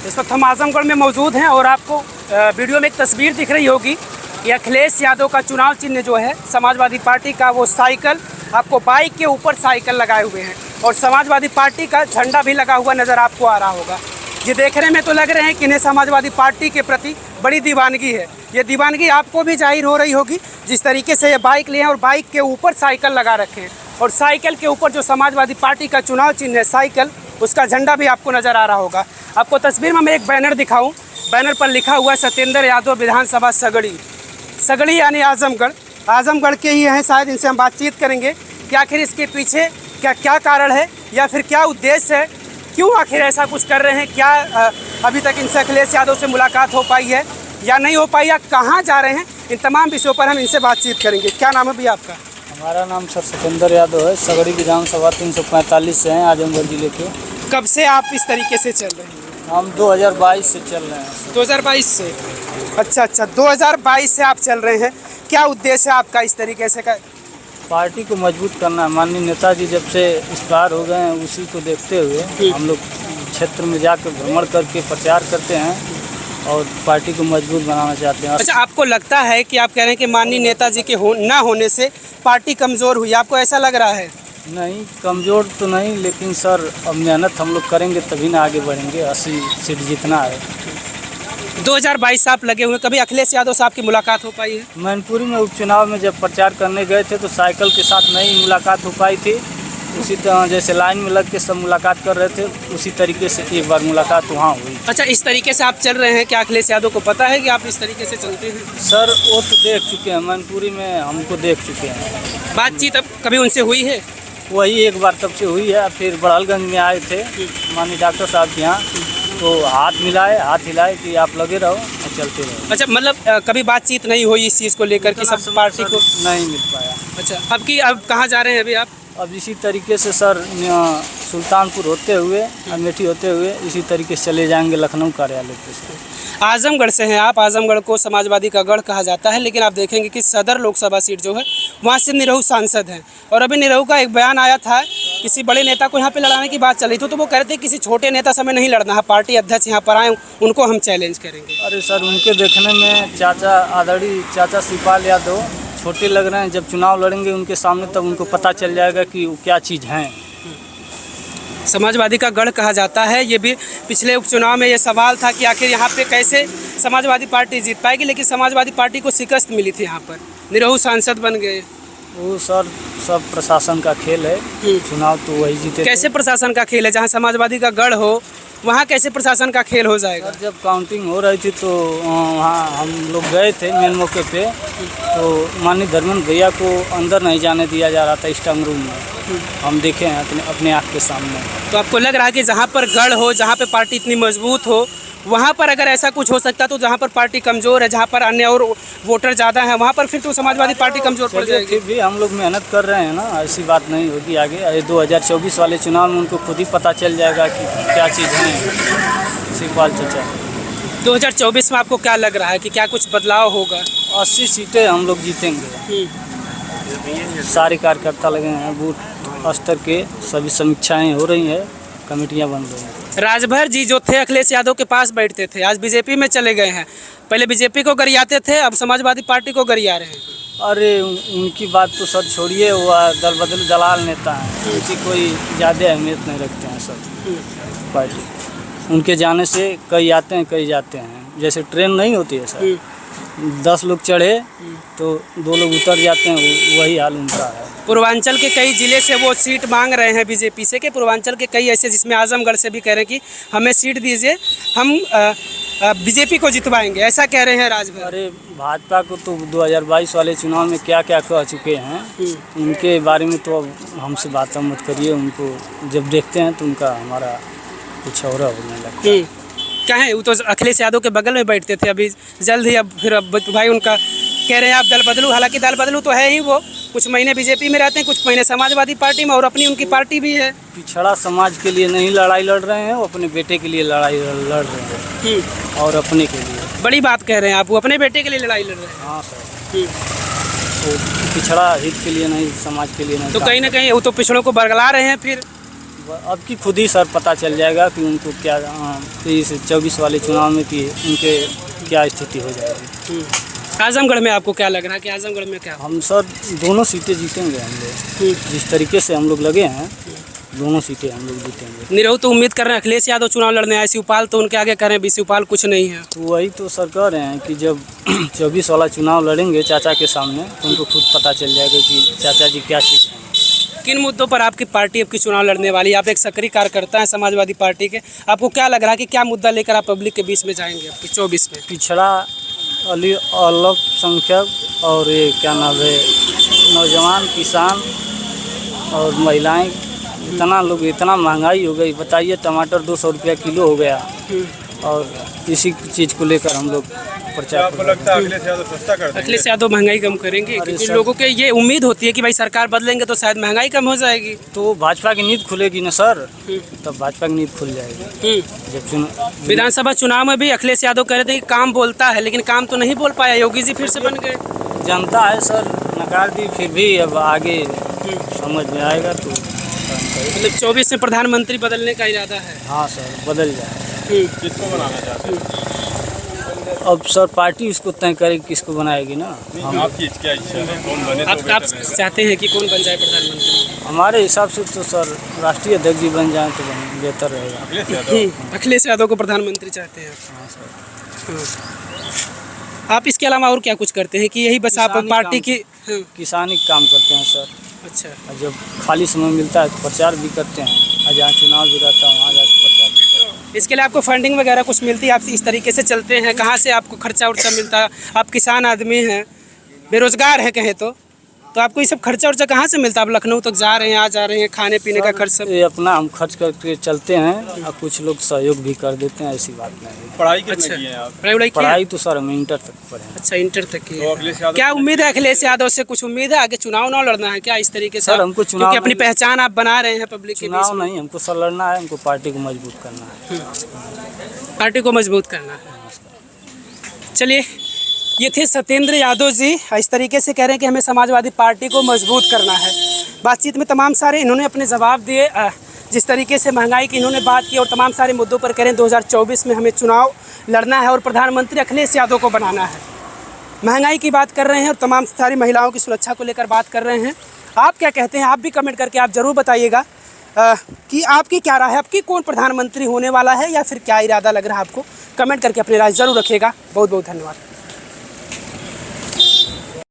इस वक्त हम आजमगढ़ में मौजूद हैं और आपको वीडियो में एक तस्वीर दिख रही होगी कि अखिलेश यादव का चुनाव चिन्ह जो है समाजवादी पार्टी का, वो साइकिल, आपको बाइक के ऊपर साइकिल लगाए हुए हैं और समाजवादी पार्टी का झंडा भी लगा हुआ नज़र आपको आ रहा होगा। ये देखने में तो लग रहे हैं कि इन्हें समाजवादी पार्टी के प्रति बड़ी दीवानगी है। ये दीवानगी आपको भी जाहिर हो रही होगी जिस तरीके से ये बाइक लिए हैं और बाइक के ऊपर साइकिल लगा रखे हैं और साइकिल के ऊपर जो समाजवादी पार्टी का चुनाव चिन्ह है साइकिल, उसका झंडा भी आपको नज़र आ रहा होगा। आपको तस्वीर में मैं एक बैनर दिखाऊं, बैनर पर लिखा हुआ है सत्येंद्र यादव विधानसभा सगड़ी। सगड़ी यानी आजमगढ़, आजमगढ़ के ही हैं शायद। इनसे हम बातचीत करेंगे कि आखिर इसके पीछे क्या कारण है या फिर क्या उद्देश्य है, क्यों आखिर ऐसा कुछ कर रहे हैं, क्या अभी तक इनसे अखिलेश यादव से मुलाकात हो पाई है या नहीं हो पाई, या कहाँ जा रहे हैं, इन तमाम विषयों पर हम इनसे बातचीत करेंगे। क्या नाम है भैया आपका? हमारा नाम सर सत्येंद्र यादव है, सगड़ी विधानसभा 345 से हैं, आजमगढ़ जिले के। कब से आप इस तरीके से चल रहे हैं? हम 2022 से चल रहे हैं। 2022 से? अच्छा, 2022 से आप चल रहे हैं। क्या उद्देश्य है आपका इस तरीके से? पार्टी को मजबूत करना है। माननीय नेताजी जब से एक्सपायर हो गए हैं, उसी को देखते हुए हम लोग क्षेत्र में जाकर भ्रमण करके प्रचार करते हैं और पार्टी को मजबूत बनाना चाहते हैं। अच्छा, आपको लगता है कि आप कह रहे हैं कि माननीय नेताजी के ना होने से पार्टी कमज़ोर हुई, आपको ऐसा लग रहा है? नहीं, कमज़ोर तो नहीं, लेकिन सर अब मेहनत हम लोग करेंगे तभी ना आगे बढ़ेंगे। 80 सीट जीतना है। 2022 से आप लगे हुए, कभी अखिलेश यादव साहब की मुलाकात हो पाई है? मैनपुरी में उपचुनाव में जब प्रचार करने गए थे तो साइकिल के साथ नहीं मुलाकात हो पाई थी। उसी तरह जैसे लाइन में लग के सब मुलाकात कर रहे थे, उसी तरीके से एक बार मुलाकात वहाँ हुई। अच्छा, इस तरीके से आप चल रहे हैं, क्या अखिलेश यादव को पता है कि आप इस तरीके से चलते हैं? सर वो तो देख चुके हैं, मैनपुरी में हमको देख चुके हैं। बातचीत अब कभी उनसे हुई है? वही एक बार तब से हुई है। फिर बड़हलगंज में आए थे माननीय डॉक्टर साहब के यहाँ, तो हाथ मिलाए, हाथ हिलाए कि आप लगे रहो और चलते रहो। अच्छा, मतलब कभी बातचीत नहीं हुई इस चीज़ को लेकर कि सब पार्टी को नहीं मिल पाया। अच्छा, अब कहाँ जा रहे हैं अभी आप? अब इसी तरीके से सर सुल्तानपुर होते हुए, अमेठी होते हुए इसी तरीके से चले जाएंगे लखनऊ कार्यालय पे। आजमगढ़ से हैं आप। आजमगढ़ को समाजवादी का गढ़ कहा जाता है, लेकिन आप देखेंगे कि सदर लोकसभा सीट जो है वहाँ से निरहू सांसद हैं और अभी निरहू का एक बयान आया था, किसी बड़े नेता को यहाँ पे लड़ाने की बात चल रही थी, तो वो कह रहे थे किसी छोटे नेता से हमें नहीं लड़ना है, पार्टी अध्यक्ष यहाँ पर आए उनको हम चैलेंज करेंगे। अरे सर, उनके देखने में चाचा आदरणीय चाचा शिवपाल यादव छोटे लग रहे हैं। जब चुनाव लड़ेंगे उनके सामने तब उनको पता चल जाएगा कि वो क्या चीज़ हैं। समाजवादी का गढ़ कहा जाता है। ये भी पिछले उपचुनाव में ये सवाल था कि आखिर यहाँ पे कैसे समाजवादी पार्टी जीत पाएगी, लेकिन समाजवादी पार्टी को शिकस्त मिली थी। यहाँ पर निरहू सांसद बन गए। वो सर सब प्रशासन का खेल है, चुनाव तो वही जीते। कैसे प्रशासन का खेल है? जहाँ समाजवादी का गढ़ हो वहाँ कैसे प्रशासन का खेल हो जाएगा? जब काउंटिंग हो रही थी तो वहाँ हम लोग गए थे मेन मौके पे, तो माननीय धर्मेंद्र भैया को अंदर नहीं जाने दिया जा रहा था स्ट्रांग रूम में। हम देखे हैं अपने आँख के सामने। तो आपको लग रहा है कि जहाँ पर गढ़ हो, जहाँ पर पार्टी इतनी मजबूत हो, वहाँ पर अगर ऐसा कुछ हो सकता तो जहाँ पर पार्टी कमज़ोर है, जहाँ पर अन्य और वोटर ज़्यादा हैं, वहाँ पर फिर तो समाजवादी पार्टी कमज़ोर पड़ जाएगी। फिर भी हम लोग मेहनत कर रहे हैं ना, ऐसी बात नहीं होगी आगे। 2024 वाले चुनाव में उनको खुद ही पता चल जाएगा कि क्या चीज़ है। शिवपाल चाचा, 2024 में आपको क्या लग रहा है कि क्या कुछ बदलाव होगा? 80 सीटें हम लोग जीतेंगे। सारे कार्यकर्ता लगे हैं, बूथ स्तर के सभी समीक्षाएँ हो रही हैं, कमेटियाँ बन रही हैं। राजभर जी जो थे अखिलेश यादव के पास बैठते थे, आज बीजेपी में चले गए हैं। पहले बीजेपी को गरियाते थे, अब समाजवादी पार्टी को गरिया रहे हैं। अरे उनकी बात तो सर छोड़िए, वो दल बदल दलाल नेता हैं, उनकी कोई ज़्यादा अहमियत नहीं रखते हैं सर पार्टी। उनके जाने से कई आते हैं कई जाते हैं। जैसे ट्रेन नहीं होती है सर, 10 लोग चढ़े तो 2 लोग उतर जाते हैं, वही हाल उनका है। पूर्वांचल के कई ज़िले से वो सीट मांग रहे हैं बीजेपी से, कि पूर्वांचल के कई ऐसे, जिसमें आजमगढ़ से भी कह रहे हैं कि हमें सीट दीजिए, हम बीजेपी को जितवाएंगे, ऐसा कह रहे हैं राजभर। अरे भाजपा को तो 2022 वाले चुनाव में क्या क्या कह चुके हैं, उनके बारे में तो अब हमसे बात मत करिए। उनको जब देखते हैं तो उनका हमारा कुछ और होने लगता है। क्या है, वो तो अखिलेश यादव के बगल में बैठते थे, अभी जल्द ही अब फिर भाई उनका कह रहे हैं आप दल बदलू। हालांकि दल बदलू तो है ही, वो कुछ महीने बीजेपी में रहते हैं, कुछ महीने समाजवादी पार्टी में, और अपनी उनकी पार्टी भी है। पिछड़ा समाज के लिए नहीं लड़ाई लड़ रहे हैं, वो अपने बेटे के लिए लड़ाई लड़ रहे हैं और अपने के लिए। बड़ी बात कह रहे हैं आप, वो अपने बेटे के लिए लड़ाई लड़ रहे हैं। हाँ सर, तो पिछड़ा हित के लिए नहीं, समाज के लिए नहीं। तो कहीं ना कहीं वो तो पिछड़ों को बरगला रहे हैं। फिर अब की खुद ही सर पता चल जाएगा कि उनको क्या इस 24 वाले चुनाव में कि उनके क्या स्थिति हो जाएगी। आजमगढ़ में आपको क्या लग रहा है कि आजमगढ़ में क्या? हम सर दोनों सीटें जीतेंगे हम लोग, जिस तरीके से हम लोग लगे हैं दोनों सीटें हम लोग जीतेंगे। निरहू तो उम्मीद कर रहे हैं अखिलेश यादव चुनाव लड़ने आए, शिवपाल तो उनके आगे करें, बी शिवपाल कुछ नहीं है। तो वही तो सर कह रहे हैं कि जब 24 वाला चुनाव लड़ेंगे चाचा के सामने तो उनको खुद पता चल जाएगा कि चाचा जी क्या चीज़ हैं। किन मुद्दों पर आपकी पार्टी अब की चुनाव लड़ने वाली है? आप एक सक्रिय कार्यकर्ता हैं समाजवादी पार्टी के, आपको क्या लग रहा है कि क्या मुद्दा लेकर आप पब्लिक के बीच में जाएंगे आपकी 24 में? पिछड़ा अल्पसंख्यक और ये क्या नाम है नौजवान किसान और महिलाएं, इतना लोग इतना महंगाई हो गई, बताइए टमाटर 200 रुपया किलो हो गया। और इसी चीज़ को लेकर हम लोग प्रचार। आपको लगता है अखिलेश यादव सस्ता कर देंगे? अखिलेश यादव महंगाई कम करेंगे क्योंकि लोगों के ये उम्मीद होती है कि भाई सरकार बदलेंगे तो शायद महंगाई कम हो जाएगी। तो भाजपा की नींद खुलेगी ना सर, तब भाजपा की नींद खुल जाएगी। जब विधानसभा चुनाव में भी अखिलेश यादव कह रहे थे कि काम बोलता है, लेकिन काम तो नहीं बोल पाया। योगी जी फिर से बन गए। जनता है सर, नकार दी, फिर भी अब आगे समझ में आएगा तो मतलब 24 में प्रधानमंत्री बदलने का इरादा है? हाँ सर, बदल जाए। किसको बनाना चाहते हैं? अब सर पार्टी उसको तय करेगी किसको बनाएगी ना। आपकी क्या इच्छा है, कौन बने तो आप चाहते हैं कि कौन बन जाए प्रधानमंत्री? हमारे हिसाब से तो सर राष्ट्रीय अध्यक्ष जी बन जाए तो बेहतर रहेगा। अखिलेश यादव? अखिलेश यादव को प्रधानमंत्री चाहते हैं? हाँ सर। आप इसके अलावा और क्या कुछ करते हैं कि यही बस आप किसानी पार्टी काम। की? किसानी काम करते हैं सर। अच्छा, और जब खाली समय मिलता है तो प्रचार भी करते हैं, और जहाँ चुनाव भी रहता है वहाँ जाकर प्रचार भी करते हैं। इसके लिए आपको फंडिंग वगैरह कुछ मिलती है? आप इस तरीके से चलते हैं, कहाँ से आपको खर्चा उर्चा मिलता है? आप किसान आदमी हैं, बेरोजगार हैं कहें तो आपको ये सब खर्चा उर्चा कहाँ से मिलता है? आप लखनऊ तक जा रहे हैं, आ जा रहे हैं, खाने पीने का खर्च सब? ये अपना हम खर्च करके चलते हैं और कुछ लोग सहयोग भी कर देते हैं, ऐसी बात नहीं है। पढ़ाई कितने अच्छा, की है आप? पढ़ाई तो सर हम इंटर तक पढ़े हैं। अच्छा, इंटर तक की तो है। अखिलेश यादव क्या उम्मीद है अखिलेश यादव से? कुछ उम्मीद है आगे चुनाव ना लड़ना है क्या इस तरीके से? सर, हमको चुनाव क्योंकि अपनी नहीं- पहचान आप बना रहे हैं पब्लिक के बीच चुनाव में। नहीं, हमको सर लड़ना है, हमको पार्टी को मजबूत करना है। पार्टी को मजबूत करना है। चलिए, ये थे सत्येंद्र यादव जी, इस तरीके से कह रहे हैं कि हमें समाजवादी पार्टी को मजबूत करना है। बातचीत में तमाम सारे इन्होंने अपने जवाब दिए, जिस तरीके से महंगाई की इन्होंने बात की और तमाम सारे मुद्दों पर कह रहे हैं 2024 में हमें चुनाव लड़ना है और प्रधानमंत्री अखिलेश यादव को बनाना है। महंगाई की बात कर रहे हैं और तमाम सारी महिलाओं की सुरक्षा को लेकर बात कर रहे हैं। आप क्या कहते हैं? आप भी कमेंट करके आप ज़रूर बताइएगा कि आपकी क्या राय है, आपकी कौन प्रधानमंत्री होने वाला है या फिर क्या इरादा लग रहा है आपको? कमेंट करके अपनी राय ज़रूर रखिएगा। बहुत बहुत धन्यवाद।